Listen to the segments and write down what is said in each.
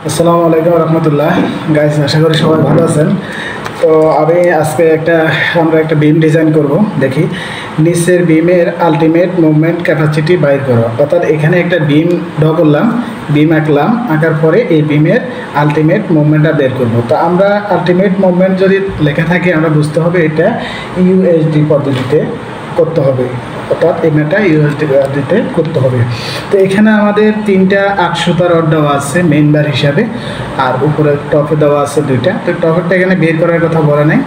আসসালামু আলাইকুম রহমতুল্লাহ। গাইস, আশা করি সবাই ভালো আছেন। তো আমি আজকে আমরা একটা বিম ডিজাইন করব। দেখি নিচের বিমের আলটিমেট মুভমেন্ট ক্যাপাসিটি বাইর করো, অর্থাৎ এখানে একটা বিম ড্র করলাম, বিম আঁকলাম, আঁকার পরে এই বিমের আলটিমেট মুভমেন্টটা বের করব। তো আমরা আলটিমেট মুভমেন্ট যদি লেখা থাকে আমরা বুঝতে হবে এটা ইউএসডি পদ্ধতিতে করতে হবে, অর্থাৎ এখানটা ইউএসডি পদ্ধতিতে করতে হবে। তো এখানে আমাদের তিনটা 800 রড দেওয়া আছে মেইন বার হিসাবে, আর উপরে টপে দেওয়া আছে দুইটা। তো টপেরটা এখানে বের করার কথা বলা নাই।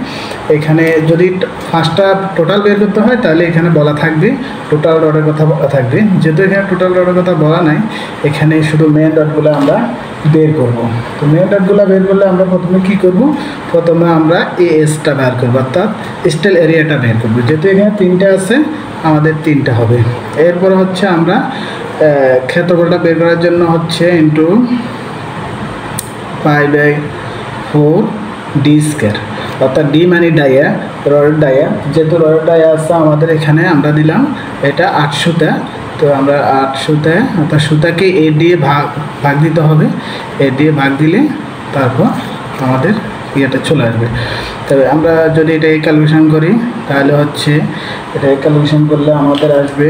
এখানে যদি ফার্স্টটা টোটাল বের করতে হয় তাহলে এখানে বলা থাকবে টোটাল রডের কথা বলা থাকবে। যেহেতু এখানে টোটাল রডের কথা বলা নাই, এখানে শুধু মেন রডগুলো আমরা বের করব। তো মেন রডগুলো বের করলে আমরা প্রথমে কি করব, প্রথমে আমরা এএসটা বের করব, অর্থাৎ স্টেল এরিয়াটা বের করব। যেহেতু এখানে তিনটা আছে, আমাদের তিনটা হবে। এরপর হচ্ছে আমরা ক্ষেত্রফলটা বের করার জন্য হচ্ছে ইন্টু π/4 ডি স্কয়ার, অর্থাৎ ডি মানে ডাইয়া, রডের ডাইয়া। যেহেতু রডের ডাইয়া আছে আমাদের এখানে, আমরা দিলাম এটা 800টা। তো আমরা 800টা, অর্থাৎ সুতাকে এ দিয়ে ভাগ দিতে হবে। এ দিয়ে ভাগ দিলে তারপর আমাদের ইয়েটা চলে আসবে। তবে আমরা যদি এটা ক্যালকুলেশন করি তাহলে হচ্ছে এটা ক্যালকুলেশন করলে আমাদের আসবে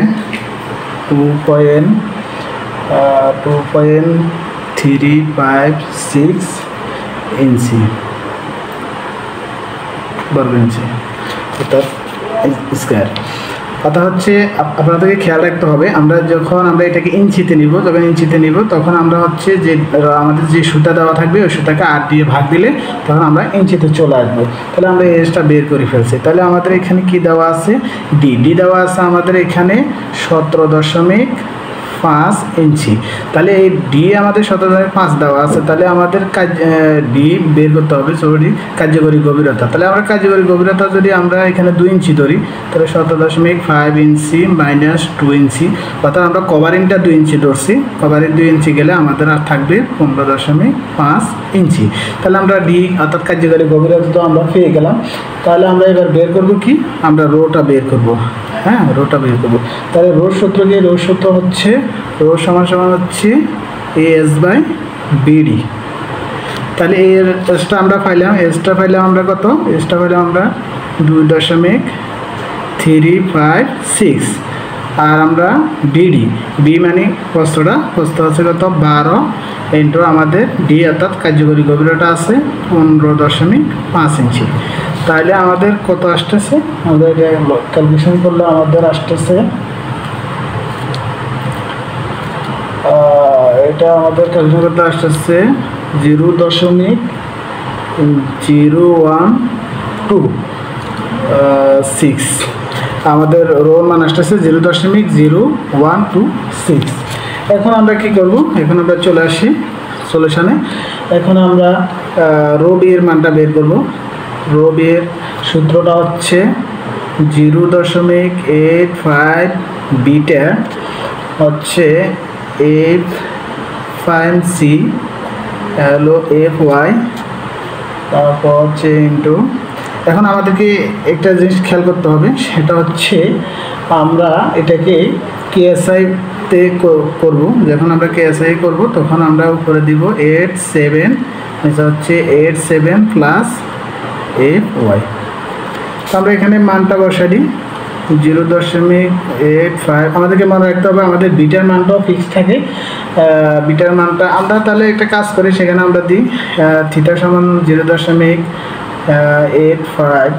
2.356 ইঞ্চি, বর্গ ইঞ্চি, অর্থাৎ স্কয়ার। কথা হচ্ছে আপনাদেরকে খেয়াল রাখতে হবে, আমরা যখন এটাকে ইঞ্চিতে নিব, তখন আমরা হচ্ছে যে আমাদের যে সুতা দেওয়া থাকবে ওই সুতাকে 8 দিয়ে ভাগ দিলে তখন আমরা ইঞ্চিতে চলে আসবো। তাহলে আমরা এজটা বের করে ফেলছি। তাহলে আমাদের এখানে কি দেওয়া আছে, ডি দেওয়া আছে আমাদের এখানে 17.5 ইঞ্চি। তাহলে এই ডি আমাদের 17.5 দেওয়া আছে। তাহলে আমাদের ডি বের করতে হবে, সরি, কার্যকরী গভীরতা। তাহলে আমরা কার্যকরী গভীরতা যদি আমরা এখানে 2 ইঞ্চি ধরি, তাহলে 17.5 ইঞ্চি মাইনাস 2 ইঞ্চি, অর্থাৎ আমরা কভারিংটা 2 ইঞ্চি ধরছি। কভারিং 2 ইঞ্চি গেলে আমাদের আর থাকবে 15.5 ইঞ্চি। তাহলে আমরা ডি অর্থাৎ কার্যকরী গভীরতা তো আমরা পেয়ে গেলাম। তাহলে আমরা এবার বের করব কি, আমরা রোটা বের করব। হ্যাঁ, রোটা বের করবো। তাহলে রোর সূত্র কি, রোর সূত্র হচ্ছে রো সমান হচ্ছে AS/BD। তাহলে এসটা আমরা পাইলাম, আমরা কত, এসটা পাইলাম আমরা 2.356। আর আমরা বি মানে প্রস্থ আছে কত, 12 ইন্টু আমাদের ডি অর্থাৎ কার্যকরী গভীরতা আছে 15.5 ইঞ্চি। তাহলে আমাদের কত আসতেছে, আমাদের ক্যালকুলেশন করলে আমাদের আসতেছে, এটা আমাদের ক্যালকুলেশন করতে আসতেছে 0.01226। আমাদের রোর মান আসতেছে 0.0126। এখন আমরা কি করব, এখন আমরা চলে আসি সলিউশনে। এখন আমরা রো বি এর মানটা বের করব। রো বি এর সূত্রটা হচ্ছে 0.85 বিটা হচ্ছে F5C হলো FY, তারপর হচ্ছে ইন্টু। এখন আমাদেরকে একটা জিনিস খেয়াল করতে হবে, সেটা হচ্ছে আমরা এটাকে কেএসআইতে করব। যখন আমরা কেএসআই করব তখন আমরা উপরে দিব 87, এটা হচ্ছে 87 প্লাস FY। তো আমরা এখানে মানটা বসাই দিই 0.85। আমাদেরকে মনে রাখতে হবে আমাদের বিটার মানটাও ফিক্স থাকে। বিটার মানটা আমরা তাহলে একটা কাজ করি, সেখানে আমরা দিই থিটা সমান 0.85।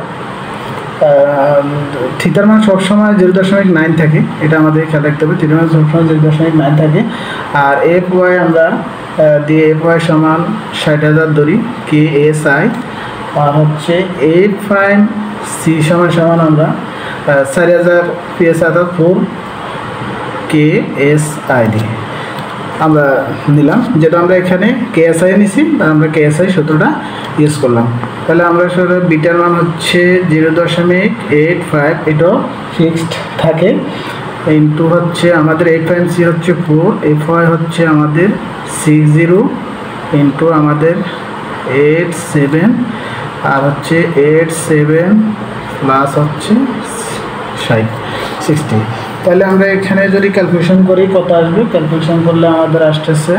থিটার মান সবসময় 0.9 থাকে, এটা আমাদের খেয়াল রাখতে হবে। থিটার মান সবসময় 0.9 থাকে। আর FY আমরা দিয়ে FY সমান 60,000 ধরি KSI, আর হচ্ছে 85C সমান আমরা 4000 PSI অর্থাৎ 4 KSI দিই আমরা নিলাম। যেটা আমরা এখানে KSI নিছি, আমরা KSI সূত্রটা ইউজ করলাম। তাহলে আমরা বিটার মান হচ্ছে 0.85, এটাও ফিক্সড থাকে, ইন্টু হচ্ছে আমাদের 85C হচ্ছে 4, FY হচ্ছে আমাদের 60 ইন্টু আমাদের 87, আর হচ্ছে 87 প্লাস হচ্ছে 60। তাহলে আমরা এখানে যদি ক্যালকুলেশন করি কত আসবে, ক্যালকুলেশন করলে আমাদের আসতেছে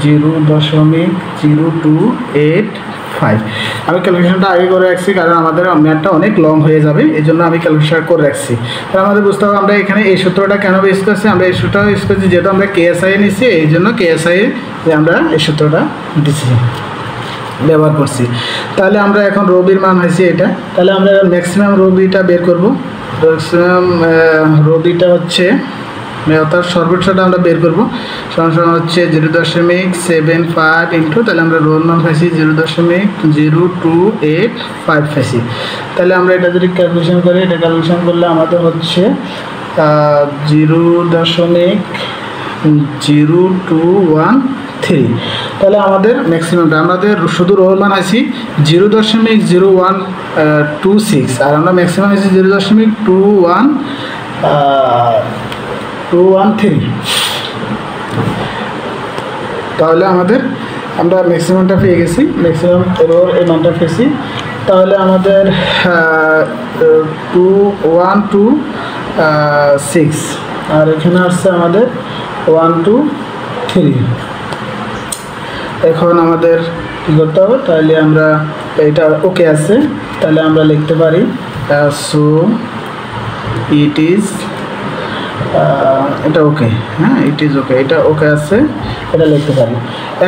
0.0285। আমি ক্যালকুলেশনটা আগে করে রাখছি কারণ আমাদের ম্যাথটা অনেক লং হয়ে যাবে, এই জন্য আমি ক্যালকুলেশন করে রাখছি। তাহলে আমাদের বুঝতে হবে আমরা এখানে এই সূত্রটা কেন ইউজ করছি। আমরা এই সূত্রটা ইউজ করছি যেহেতু আমরা কেএসআই নিচ্ছি, এই জন্য কেএসআই আমরা এই সূত্রটা দিচ্ছি, ব্যবহার করছি। তাহলে আমরা এখন রবির মান হয়েছে এটা, তাহলে আমরা ম্যাক্সিমাম রবিটা বের করব। ম্যাক্সিমাম রবিটা হচ্ছে অর্থাৎ সর্বোচ্চটা আমরা বের করবো, সমান হচ্ছে 0.75 ইন্টু, তাহলে আমরা রোল মান পাইছি 0.0285 পাইছি। তাহলে আমরা এটা যদি ক্যালকুলেশন করি, এটা ক্যালকুলেশন করলে আমাদের হচ্ছে 0.0213। তাহলে আমাদের ম্যাক্সিমামটা, আমাদের শুধু রোল মান আছে 0.0126 আর আমরা ম্যাক্সিমাম আছে 0.213। তাহলে আমরা ম্যাক্সিমামটা পেয়ে গেছি, ম্যাক্সিমাম এরর এই মানটা পেয়েছি। তাহলে আমাদের 2126 আর এখানে আসছে আমাদের 123। এখন আমাদের কী করতে হবে, তাহলে আমরা এটা ওকে আছে, তাহলে আমরা লিখতে পারি সো ইট ইজ, এটা ওকে, হ্যাঁ ইট ইজ ওকে, এটা ওকে আছে, এটা লিখতে পারি।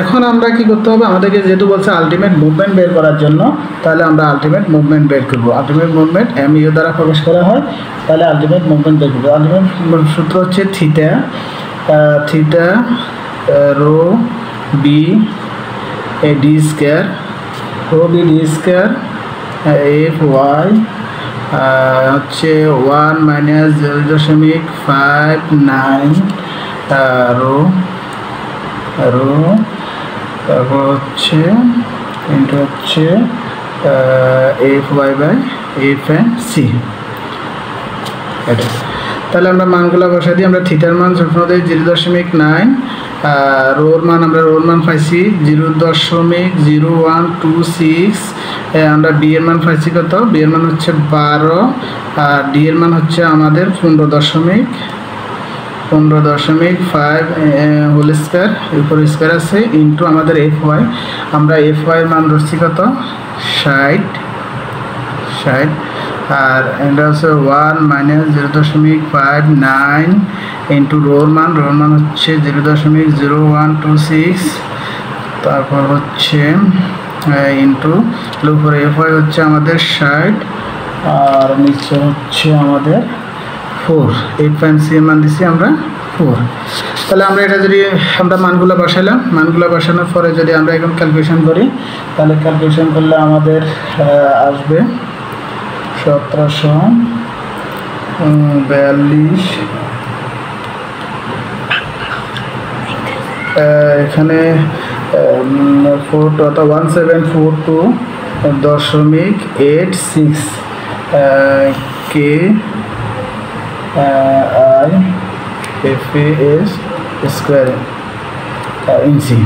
এখন আমরা কি করতে হবে, আমাদেরকে যেহেতু বলছে আলটিমেট মুভমেন্ট বের করার জন্য, তাহলে আমরা আলটিমেট মুভমেন্ট বের করবো। আলটিমেট মুভমেন্ট এমইউ দ্বারা প্রকাশ করা হয়, তাহলে আলটিমেট মুভমেন্ট বের করবো। আলটিমেট সূত্র হচ্ছে theta rho b d square, rho b d square f y হচ্ছে 1 - 0.59 রো, তারপর হচ্ছে ইন্টু হচ্ছে f y by f n c, এটা। তাহলে আমরা মানগুলো বসাই দিই। আমরা থিটার মান সবসময় 0.9, রোর মান পাইছি 0.0126, আমরা বি এর মান পাইছি কত, বি এর মান হচ্ছে 12 আর ডি এর মান হচ্ছে আমাদের 15.5 হোল স্কোয়ার, উপর স্কোয়ার আছে ইন্টু আমাদের এফ ওয়াই, আমরা এফ ওয়াই এর মান ধরছি কত 60, আর এটা হচ্ছে 1 - 0.59 ইন্টু রোর মান হচ্ছে 0.0126, তারপর হচ্ছে ইন্টু উপরে এফ ওয়াই হচ্ছে আমাদের 60 আর নিচে হচ্ছে আমাদের 4, 8.c এর মান দিচ্ছি আমরা 4। তাহলে আমরা এটা যদি আমরা মানগুলো বসালাম, মানগুলো বসানোর পরে যদি আমরা এখন ক্যালকুলেশন করি, তাহলে ক্যালকুলেশন করলে আমাদের আসবে 1742, এখানে 1742.86 K I F S square inch.